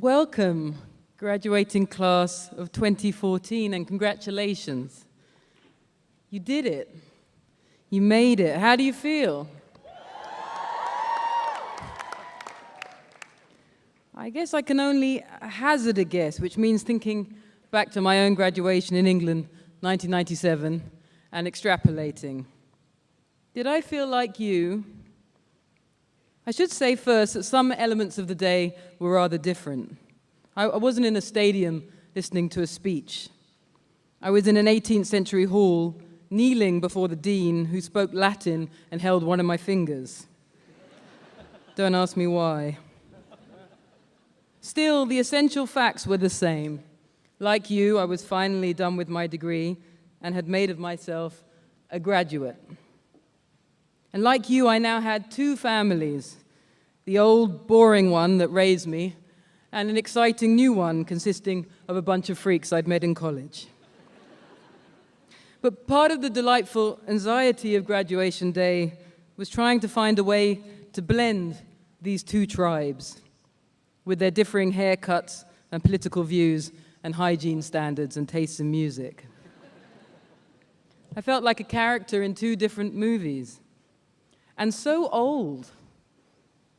Welcome, graduating class of 2014, and congratulations. You did it. You made it. How do you feel? I guess I can only hazard a guess, which means thinking back to my own graduation in England, 1997, and extrapolating. Did I feel like you? I should say first that some elements of the day were rather different. I wasn't in a stadium listening to a speech. I was in an 18th century hall, kneeling before the dean, who spoke Latin and held one of my fingers. Don't ask me why. Still, the essential facts were the same. Like you, I was finally done with my degree and had made of myself a graduate. And like you, I now had two families, the old, boring one that raised me, and an exciting new one consisting of a bunch of freaks I'd met in college. But part of the delightful anxiety of graduation day was trying to find a way to blend these two tribes with their differing haircuts and political views and hygiene standards and tastes in music. I felt like a character in two different movies. And so old.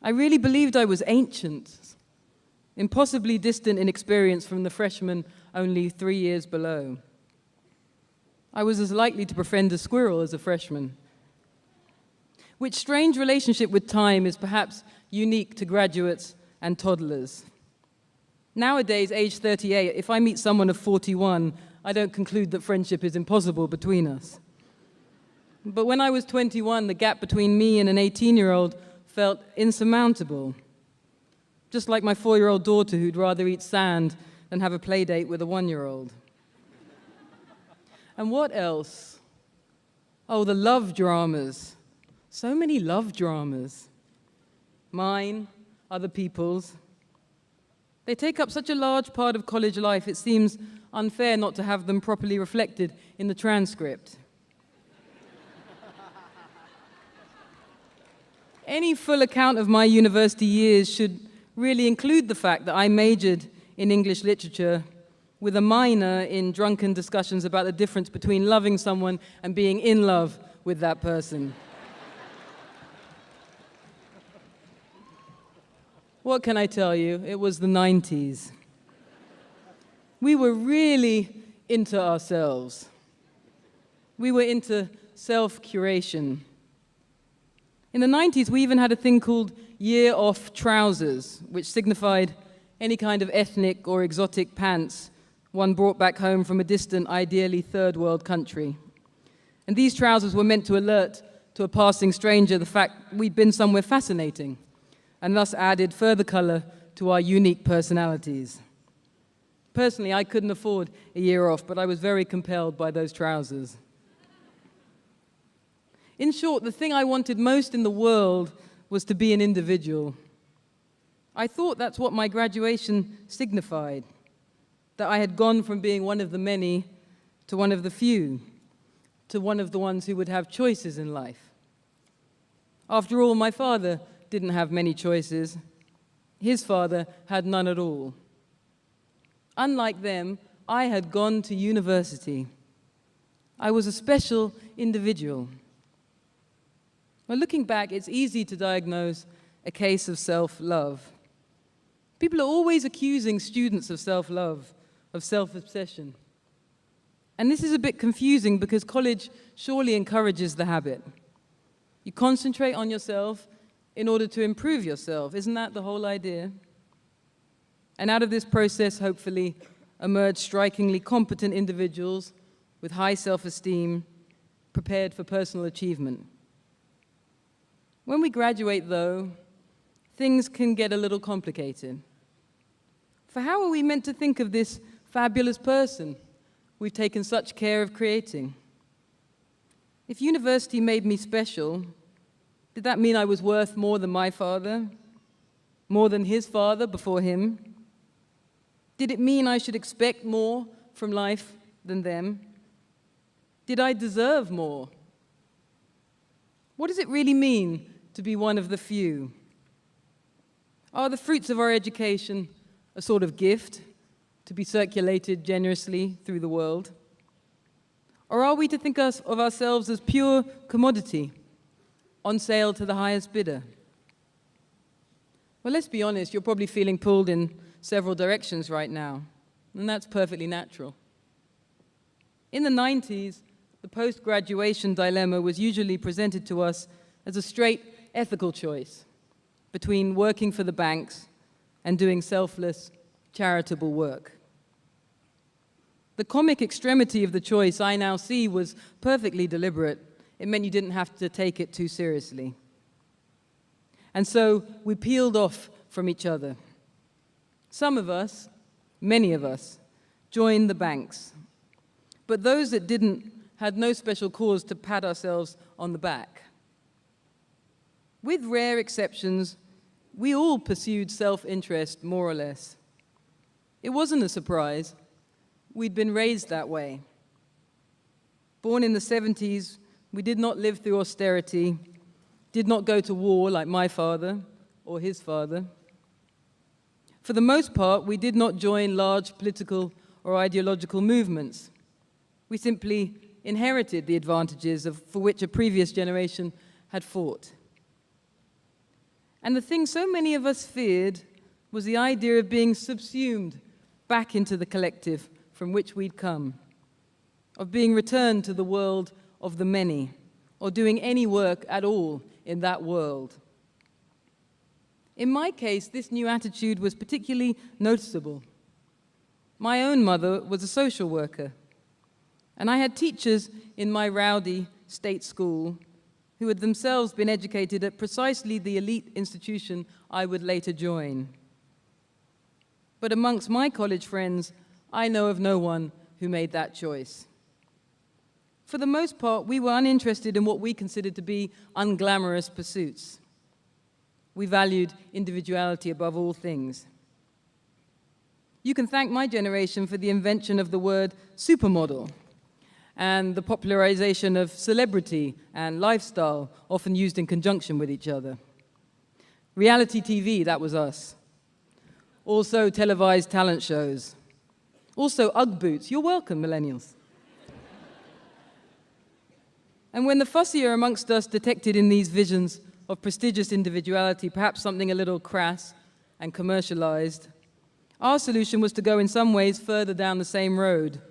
I really believed I was ancient, impossibly distant in experience from the freshmen only 3 years below. I was as likely to befriend a squirrel as a freshman. Which strange relationship with time is perhaps unique to graduates and toddlers. Nowadays, age 38, if I meet someone of 41, I don't conclude that friendship is impossible between us. But when I was 21, the gap between me and an 18-year-old felt insurmountable. Just like my 4-year-old daughter who'd rather eat sand than have a play date with a 1-year-old. And what else? Oh, the love dramas. So many love dramas. Mine, other people's. They take up such a large part of college life, it seems unfair not to have them properly reflected in the transcript. Any full account of my university years should really include the fact that I majored in English literature with a minor in drunken discussions about the difference between loving someone and being in love with that person. What can I tell you? It was the 90s. We were really into ourselves. We were into self-curation. In the 90s, we even had a thing called year-off trousers, which signified any kind of ethnic or exotic pants one brought back home from a distant, ideally third-world country. And these trousers were meant to alert to a passing stranger the fact we'd been somewhere fascinating, and thus added further color to our unique personalities. Personally, I couldn't afford a year off, but I was very compelled by those trousers. In short, the thing I wanted most in the world was to be an individual. I thought that's what my graduation signified, that I had gone from being one of the many to one of the few, to one of the ones who would have choices in life. After all, my father didn't have many choices. His father had none at all. Unlike them, I had gone to university. I was a special individual. Well, looking back, it's easy to diagnose a case of self-love. People are always accusing students of self-love, of self-obsession. And this is a bit confusing because college surely encourages the habit. You concentrate on yourself in order to improve yourself. Isn't that the whole idea? And out of this process, hopefully, emerge strikingly competent individuals with high self-esteem, prepared for personal achievement. When we graduate, though, things can get a little complicated. For how are we meant to think of this fabulous person we've taken such care of creating? If university made me special, did that mean I was worth more than my father? More than his father before him? Did it mean I should expect more from life than them? Did I deserve more? What does it really mean to be one of the few? Are the fruits of our education a sort of gift to be circulated generously through the world? Or are we to think of ourselves as pure commodity, on sale to the highest bidder? Well, let's be honest, you're probably feeling pulled in several directions right now, and that's perfectly natural. In the 90s, the post-graduation dilemma was usually presented to us as a straight ethical choice between working for the banks and doing selfless, charitable work. The comic extremity of the choice I now see was perfectly deliberate. It meant you didn't have to take it too seriously. And so we peeled off from each other. Some of us, many of us, joined the banks. But those that didn't had no special cause to pat ourselves on the back. With rare exceptions, we all pursued self-interest, more or less. It wasn't a surprise. We'd been raised that way. Born in the 70s, we did not live through austerity, did not go to war like my father or his father. For the most part, we did not join large political or ideological movements. We simply inherited the advantages for which a previous generation had fought. And the thing so many of us feared was the idea of being subsumed back into the collective from which we'd come, of being returned to the world of the many, or doing any work at all in that world. In my case, this new attitude was particularly noticeable. My own mother was a social worker, and I had teachers in my rowdy state school who had themselves been educated at precisely the elite institution I would later join. But amongst my college friends, I know of no one who made that choice. For the most part, we were uninterested in what we considered to be unglamorous pursuits. We valued individuality above all things. You can thank my generation for the invention of the word supermodel and the popularization of celebrity and lifestyle, often used in conjunction with each other. Reality TV, that was us. Also televised talent shows. Also Ugg boots. You're welcome, millennials. And when the fussier amongst us detected in these visions of prestigious individuality perhaps something a little crass and commercialized, our solution was to go in some ways further down the same road,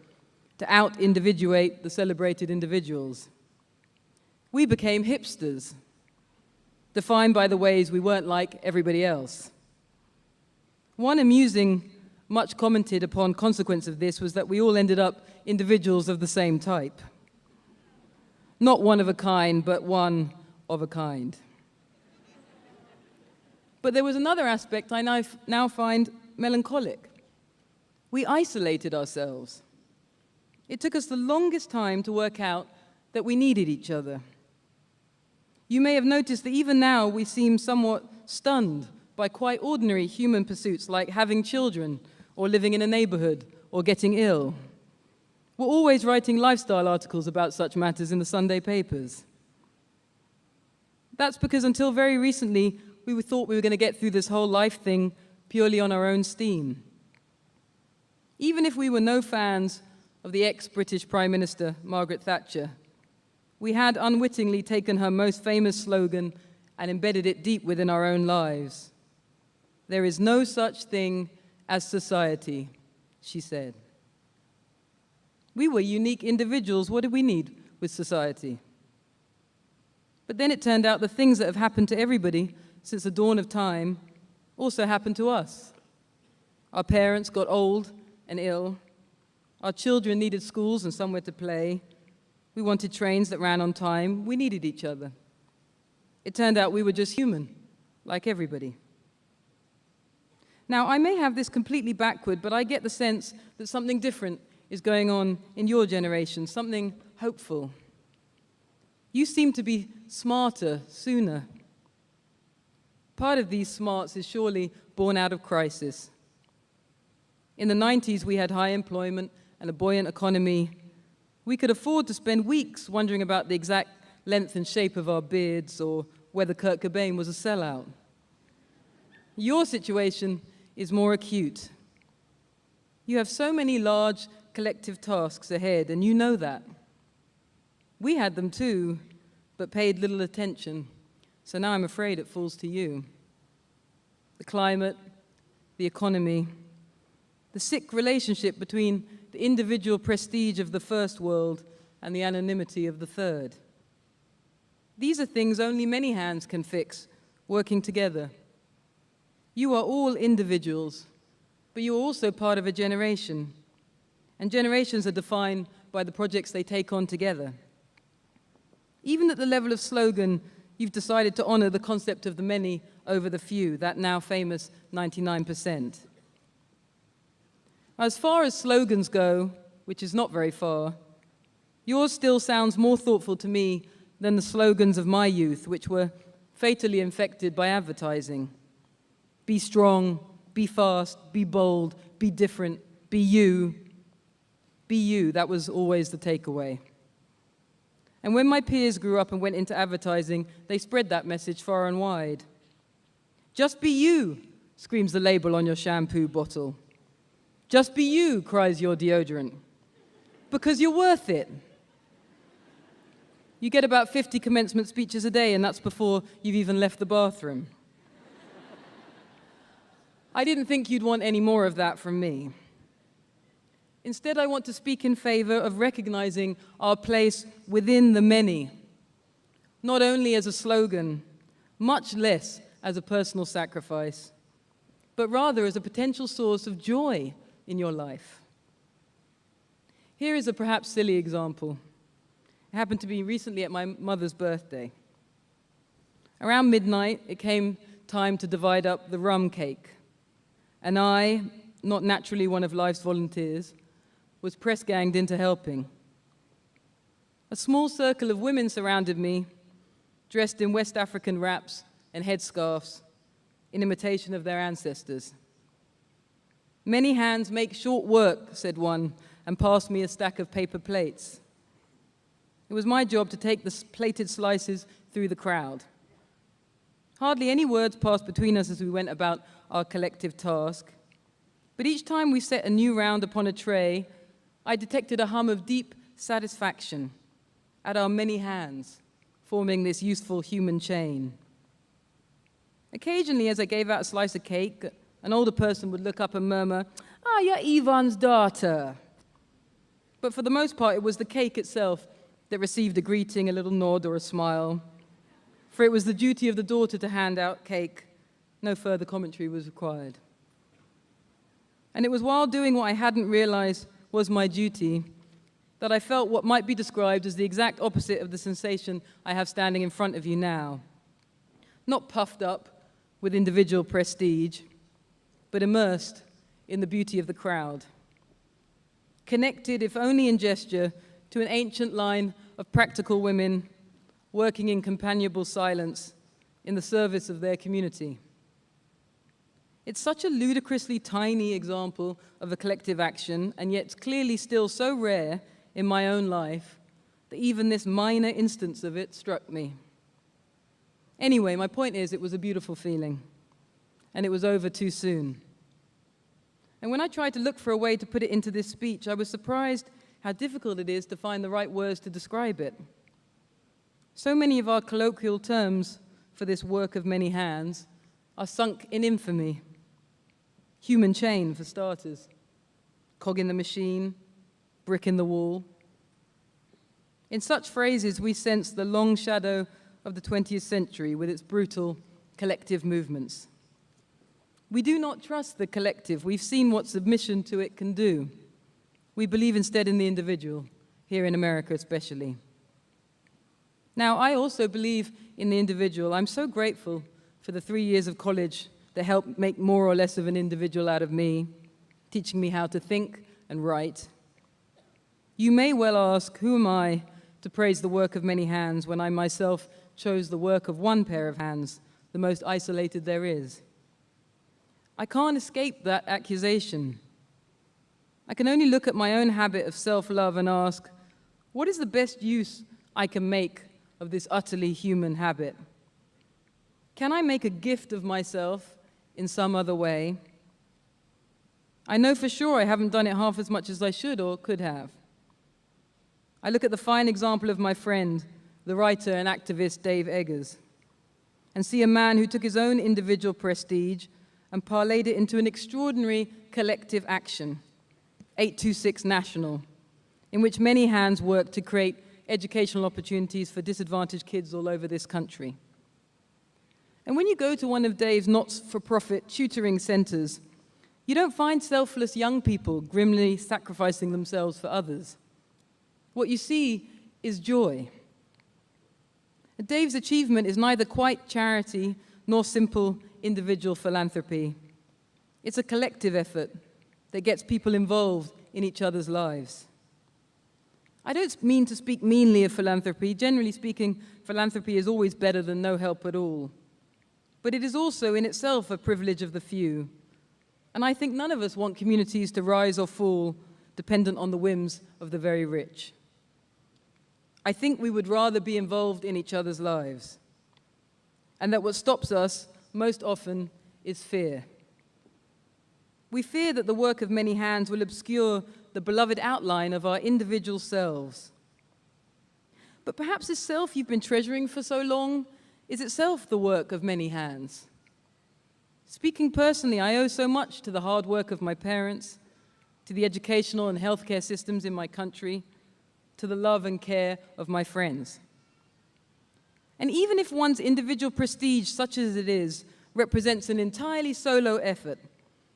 to out-individuate the celebrated individuals. We became hipsters, defined by the ways we weren't like everybody else. One amusing, much commented upon consequence of this was that we all ended up individuals of the same type. Not one of a kind, but one of a kind. But there was another aspect I now find melancholic. We isolated ourselves. It took us the longest time to work out that we needed each other. You may have noticed that even now we seem somewhat stunned by quite ordinary human pursuits like having children or living in a neighborhood or getting ill. We're always writing lifestyle articles about such matters in the Sunday papers. That's because until very recently, we thought we were going to get through this whole life thing purely on our own steam. Even if we were no fans of the ex-British Prime Minister, Margaret Thatcher, we had unwittingly taken her most famous slogan and embedded it deep within our own lives. "There is no such thing as society," she said. We were unique individuals. What did we need with society? But then it turned out the things that have happened to everybody since the dawn of time also happened to us. Our parents got old and ill. Our children needed schools and somewhere to play. We wanted trains that ran on time. We needed each other. It turned out we were just human, like everybody. Now, I may have this completely backward, but I get the sense that something different is going on in your generation, something hopeful. You seem to be smarter sooner. Part of these smarts is surely born out of crisis. In the 90s, we had high employment and a buoyant economy. We could afford to spend weeks wondering about the exact length and shape of our beards or whether Kurt Cobain was a sellout. Your situation is more acute. You have so many large collective tasks ahead, and you know that. We had them too, but paid little attention, so now I'm afraid it falls to you. The climate, the economy, the sick relationship between the individual prestige of the first world and the anonymity of the third. These are things only many hands can fix, working together. You are all individuals, but you are also part of a generation, and generations are defined by the projects they take on together. Even at the level of slogan, you've decided to honor the concept of the many over the few, that now famous 99%. As far as slogans go, which is not very far, yours still sounds more thoughtful to me than the slogans of my youth, which were fatally infected by advertising. Be strong, be fast, be bold, be different, be you. Be you, that was always the takeaway. And when my peers grew up and went into advertising, they spread that message far and wide. Just be you, screams the label on your shampoo bottle. Just be you, cries your deodorant. Because you're worth it. You get about 50 commencement speeches a day, and that's before you've even left the bathroom. I didn't think you'd want any more of that from me. Instead, I want to speak in favor of recognizing our place within the many, not only as a slogan, much less as a personal sacrifice, but rather as a potential source of joy in your life. Here is a perhaps silly example. It happened to be recently at my mother's birthday. Around midnight, it came time to divide up the rum cake. And I, not naturally one of life's volunteers, was press-ganged into helping. A small circle of women surrounded me, dressed in West African wraps and headscarves, in imitation of their ancestors. Many hands make short work, said one, and passed me a stack of paper plates. It was my job to take the plated slices through the crowd. Hardly any words passed between us as we went about our collective task, but each time we set a new round upon a tray, I detected a hum of deep satisfaction at our many hands forming this useful human chain. Occasionally, as I gave out a slice of cake, an older person would look up and murmur, "Ah, you're Ivan's daughter." But for the most part, it was the cake itself that received a greeting, a little nod, or a smile. For it was the duty of the daughter to hand out cake. No further commentary was required. And it was while doing what I hadn't realized was my duty that I felt what might be described as the exact opposite of the sensation I have standing in front of you now. Not puffed up with individual prestige, but immersed in the beauty of the crowd. Connected, if only in gesture, to an ancient line of practical women working in companionable silence in the service of their community. It's such a ludicrously tiny example of a collective action, and yet clearly still so rare in my own life that even this minor instance of it struck me. Anyway, my point is, it was a beautiful feeling, and it was over too soon. And when I tried to look for a way to put it into this speech, I was surprised how difficult it is to find the right words to describe it. So many of our colloquial terms for this work of many hands are sunk in infamy. Human chain, for starters. Cog in the machine, brick in the wall. In such phrases, we sense the long shadow of the 20th century with its brutal collective movements. We do not trust the collective. We've seen what submission to it can do. We believe instead in the individual, here in America especially. Now, I also believe in the individual. I'm so grateful for the 3 years of college that helped make more or less of an individual out of me, teaching me how to think and write. You may well ask, who am I to praise the work of many hands when I myself chose the work of one pair of hands, the most isolated there is? I can't escape that accusation. I can only look at my own habit of self-love and ask, what is the best use I can make of this utterly human habit? Can I make a gift of myself in some other way? I know for sure I haven't done it half as much as I should or could have. I look at the fine example of my friend, the writer and activist Dave Eggers, and see a man who took his own individual prestige and parlayed it into an extraordinary collective action, 826 National, in which many hands work to create educational opportunities for disadvantaged kids all over this country. And when you go to one of Dave's not-for-profit tutoring centers, you don't find selfless young people grimly sacrificing themselves for others. What you see is joy. Dave's achievement is neither quite charity nor simple individual philanthropy. It's a collective effort that gets people involved in each other's lives. I don't mean to speak meanly of philanthropy. Generally speaking, philanthropy is always better than no help at all. But it is also in itself a privilege of the few. And I think none of us want communities to rise or fall dependent on the whims of the very rich. I think we would rather be involved in each other's lives. And that what stops us most often is fear. We fear that the work of many hands will obscure the beloved outline of our individual selves. But perhaps this self you've been treasuring for so long is itself the work of many hands. Speaking personally, I owe so much to the hard work of my parents, to the educational and healthcare systems in my country, to the love and care of my friends. And even if one's individual prestige, such as it is, represents an entirely solo effort,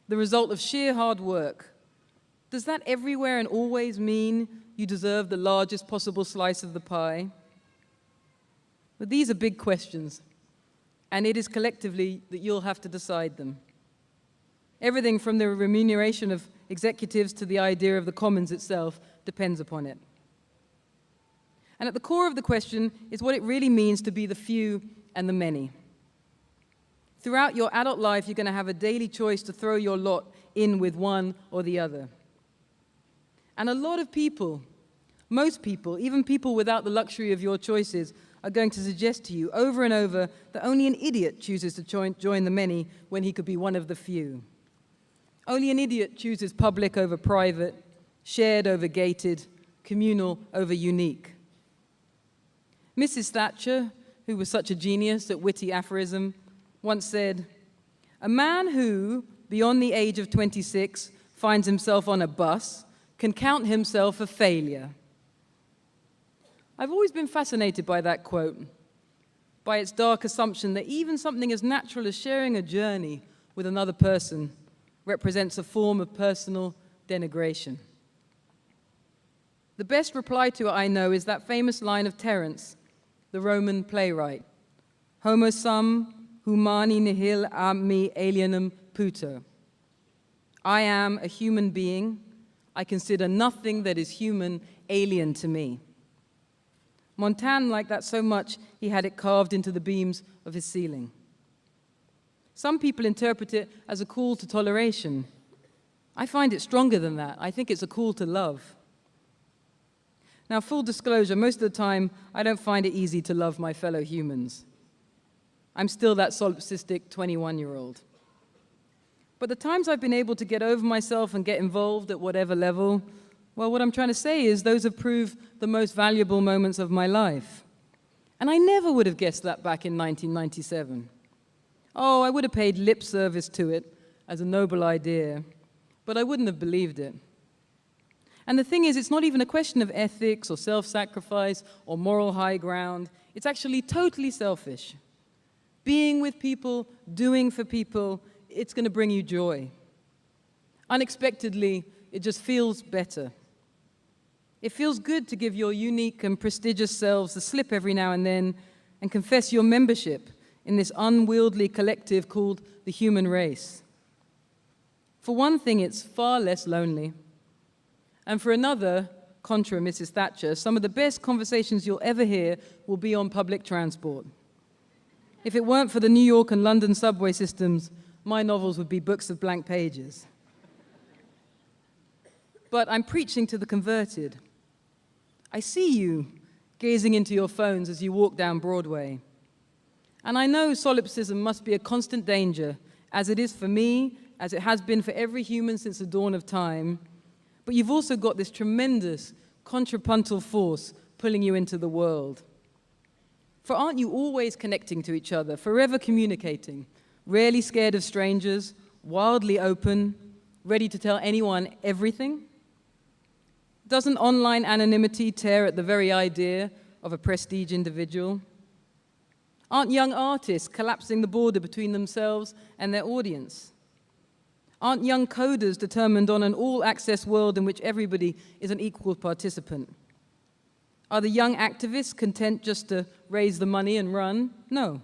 the result of sheer hard work, does that everywhere and always mean you deserve the largest possible slice of the pie? But these are big questions, and it is collectively that you'll have to decide them. Everything from the remuneration of executives to the idea of the commons itself depends upon it. And at the core of the question is what it really means to be the few and the many. Throughout your adult life, you're going to have a daily choice to throw your lot in with one or the other. And a lot of people, most people, even people without the luxury of your choices, are going to suggest to you over and over that only an idiot chooses to join the many when he could be one of the few. Only an idiot chooses public over private, shared over gated, communal over unique. Mrs. Thatcher, who was such a genius at witty aphorism, once said, "A man who, beyond the age of 26, finds himself on a bus can count himself a failure." I've always been fascinated by that quote, by its dark assumption that even something as natural as sharing a journey with another person represents a form of personal denigration. The best reply to it I know is that famous line of Terence, the Roman playwright, "Homo sum humani nihil a me alienum puto." I am a human being. I consider nothing that is human alien to me. Montaigne liked that so much, he had it carved into the beams of his ceiling. Some people interpret it as a call to toleration. I find it stronger than that. I think it's a call to love. Now, full disclosure, most of the time, I don't find it easy to love my fellow humans. I'm still that solipsistic 21-year-old. But the times I've been able to get over myself and get involved at whatever level, well, what I'm trying to say is those have proved the most valuable moments of my life. And I never would have guessed that back in 1997. Oh, I would have paid lip service to it as a noble idea, but I wouldn't have believed it. And the thing is, it's not even a question of ethics or self-sacrifice or moral high ground. It's actually totally selfish. Being with people, doing for people, it's going to bring you joy. Unexpectedly, it just feels better. It feels good to give your unique and prestigious selves a slip every now and then and confess your membership in this unwieldy collective called the human race. For one thing, it's far less lonely. And for another, contra Mrs. Thatcher, some of the best conversations you'll ever hear will be on public transport. If it weren't for the New York and London subway systems, my novels would be books of blank pages. But I'm preaching to the converted. I see you gazing into your phones as you walk down Broadway. And I know solipsism must be a constant danger, as it is for me as it has been for every human since the dawn of time, but you've also got this tremendous contrapuntal force pulling you into the world. For aren't you always connecting to each other, forever communicating, rarely scared of strangers, wildly open, ready to tell anyone everything? Doesn't online anonymity tear at the very idea of a prestige individual? Aren't young artists collapsing the border between themselves and their audience? Aren't young coders determined on an all-access world in which everybody is an equal participant? Are the young activists content just to raise the money and run? No.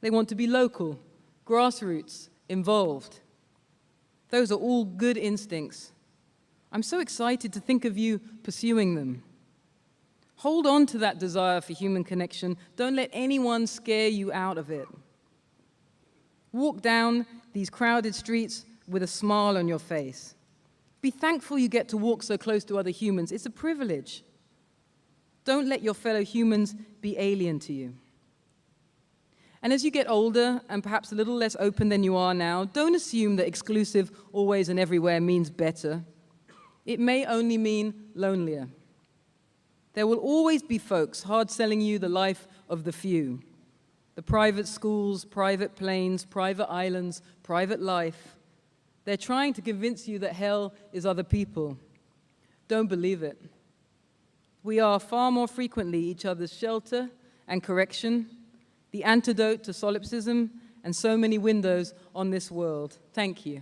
They want to be local, grassroots, involved. Those are all good instincts. I'm so excited to think of you pursuing them. Hold on to that desire for human connection. Don't let anyone scare you out of it. Walk down these crowded streets with a smile on your face. Be thankful you get to walk so close to other humans. It's a privilege. Don't let your fellow humans be alien to you. And as you get older and perhaps a little less open than you are now, don't assume that exclusive always and everywhere means better. It may only mean lonelier. There will always be folks hard selling you the life of the few. The private schools, private planes, private islands, private life. They're trying to convince you that hell is other people. Don't believe it. We are far more frequently each other's shelter and correction, the antidote to solipsism, and so many windows on this world. Thank you.